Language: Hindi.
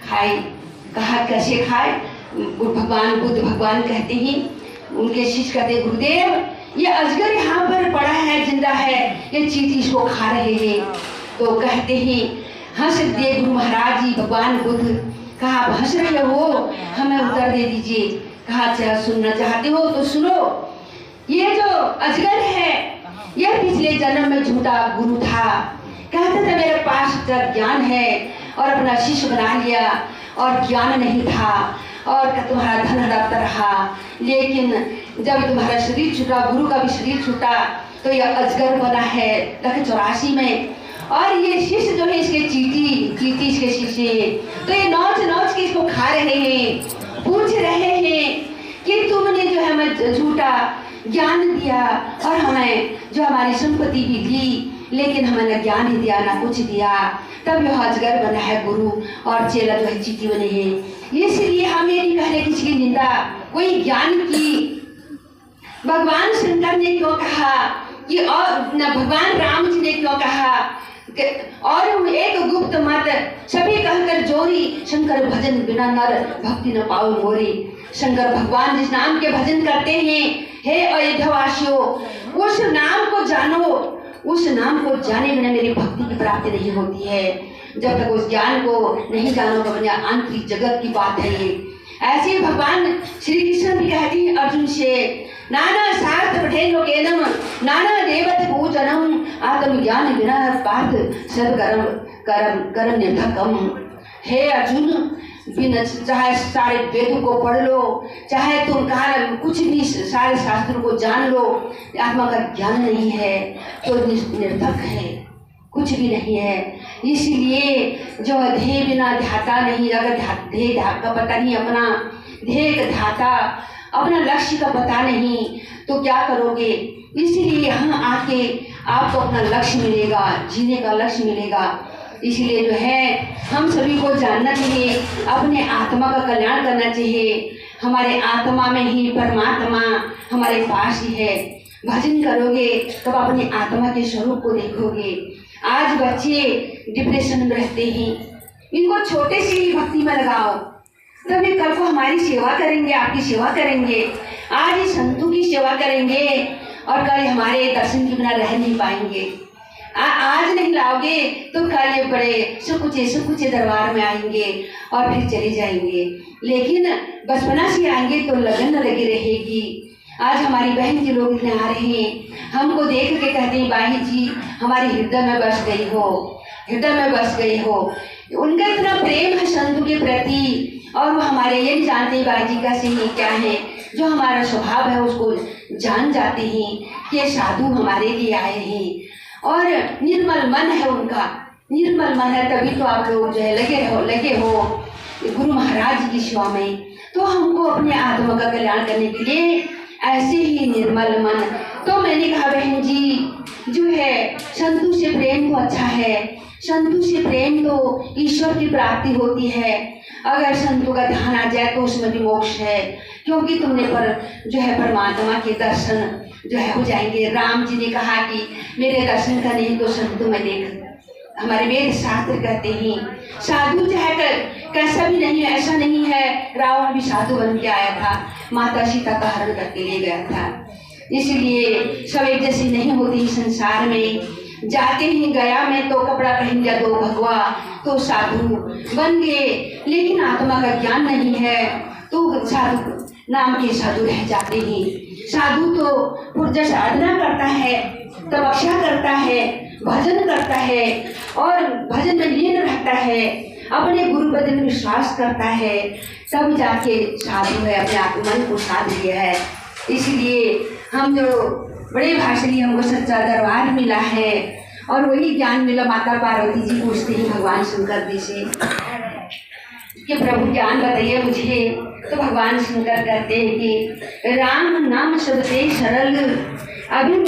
खाए। कहा कैसे खाए? भगवान बुद्ध भगवान कहते हैं, उनके शिष्य कहते गुरुदेव ये अजगर यहाँ पर पड़ा है, जिंदा है, ये चींटी इसको खा रहे हैं। तो कहते हैं हंस दिए गुरु महाराज जी भगवान बुद्ध। कहा आप हंस रहे हो, हमें उत्तर दे दीजिए। कहा अच्छा सुनना चाहते हो तो सुनो। ये जो अजगर है यह पिछले जन्म में झूठा गुरु था, कहता था मेरे पास ज्ञान है और अपना शिष्य बना लिया और ज्ञान नहीं था और तुम्हारा धन हड़पता रहा। लेकिन जब तुम्हारा शरीर छूटा, गुरु का भी शरीर छूटा, तो यह अजगर बना है 84 में। और ये शिष्य जो है इसके चींटी इसके शिष्य है। तो ये नौच नौच के इसको खा रहे हैं, पूछ रहे हैं कि तुमने जो है हमें झूठा ज्ञान दिया और हमें जो हमारी संपत्ति भी दी, लेकिन हमें न ज्ञान ही दिया ना कुछ दिया। तब यह अजगर बना है गुरु और चेला जो है चींटी बने हैं। इसलिए हम ये नहीं कह रहे किसी की निंदा, कोई ज्ञान की। भगवान शंकर ने क्यों कहा कि, और भगवान राम जी ने क्यों कहा और एक गुप्त मत सभी कहकर जोरी, शंकर भजन बिना नर भक्ति न पाओ मोरी। शंकर भगवान जिस नाम के भजन करते हैं, हे अयोध्यावासियों उस नाम को जानो, उस नाम को जाने बिना मेरी भक्ति की प्राप्ति नहीं होती है। जब तक उस ज्ञान को नहीं जानोगे अपने आंतरिक जगत की बात है ये। ऐसे भगवान श्री कृष्ण भी कहते हैं अर्जुन से, नाना शास्त्र पठेन लोकेनम नाना देवत पूजनम आत्मज्ञान बिना पार्थ सब कर्म निर्धकम। हे अर्जुन, बिना चाहे सारे वेदों को पढ़ लो, चाहे तुम कहा कुछ भी सारे शास्त्रों को जान लो, आत्मा का ज्ञान नहीं है तो निर्थक है, कुछ भी नहीं है। इसलिए जो ध्येय बिना ध्याता नहीं, अगर ध्येय का पता नहीं, अपना ध्येय का ध्याता, अपना लक्ष्य का पता नहीं, तो क्या करोगे? इसलिए यहाँ आके आपको अपना लक्ष्य मिलेगा, जीने का लक्ष्य मिलेगा। इसलिए जो है हम सभी को जानना चाहिए, अपने आत्मा का कल्याण करना चाहिए। हमारे आत्मा में ही परमात्मा हमारे पास ही है। भजन करोगे तब अपनी आत्मा के स्वरूप को देखोगे। आज बच्चे डिप्रेशन में रहते हैं, इनको छोटे से ही भक्ति में लगाओ, तभी कल को हमारी सेवा करेंगे, आपकी सेवा करेंगे। आज ही संतों की सेवा करेंगे और कल हमारे दर्शन के बिना रह नहीं पाएंगे। आज नहीं लाओगे तो कल ये बड़े सुकुचे दरबार में आएंगे और फिर चले जाएंगे। लेकिन बचपना से आएंगे तो लगन लगी रहेगी। आज हमारी बहन के लोग इतने आ रहे हैं, हमको देख के कहते हैं बाई जी हमारे हृदय में बस गई हो, हृदय में बस गई हो। उनका इतना प्रेम है संतों के प्रति और वो हमारे ये नहीं जानते बाई जी का सही क्या है। जो हमारा स्वभाव है उसको जान जाते हैं कि साधु हमारे लिए आए हैं और निर्मल मन है उनका, निर्मल मन है। तभी तो आप लोग जो है लगे हो गुरु महाराज जी की सेवा में। तो हमको अपने आत्मा का कल्याण करने के लिए ऐसे ही निर्मल मन। तो मैंने कहा बहन जी जो है संतों से प्रेम तो अच्छा है, संतों से प्रेम तो ईश्वर की प्राप्ति होती है। अगर संतों का ध्यान आ जाए तो उसमें भी मोक्ष है, क्योंकि तुमने पर जो है परमात्मा के दर्शन जो है हो जाएंगे। राम जी ने कहा कि मेरे दर्शन का नहीं तो संतों में देख। हमारे वेद शास्त्र कहते हैं साधु चाहे कैसा भी नहीं है, ऐसा नहीं है रावण भी साधु बन के आया था, माता सीता का हरण करके ले गया था। इसलिए सब एक जैसी नहीं होती संसार में। जाते ही गया में तो कपड़ा पहन गया दो भगवा तो साधु बन गए, लेकिन आत्मा का ज्ञान नहीं है तो साधु नाम के साधु रह जाते हैं। साधु तो पूजा साधना करता है, तपस्या करता है, भजन करता है और भजन में लीन रहता है, अपने गुरु बदन में विश्वास करता है, तब जाके साधु है, अपने आत्मा को साध लिया है। इसलिए हम जो बड़े भाषणी हमको सच्चा दरबार मिला है और वही ज्ञान मिला। माता पार्वती जी पूछते हैं भगवान शंकर जी से कि प्रभु ज्ञान बताइए मुझे। तो भगवान शंकर कहते हैं कि राम नाम सबसे सरल अभी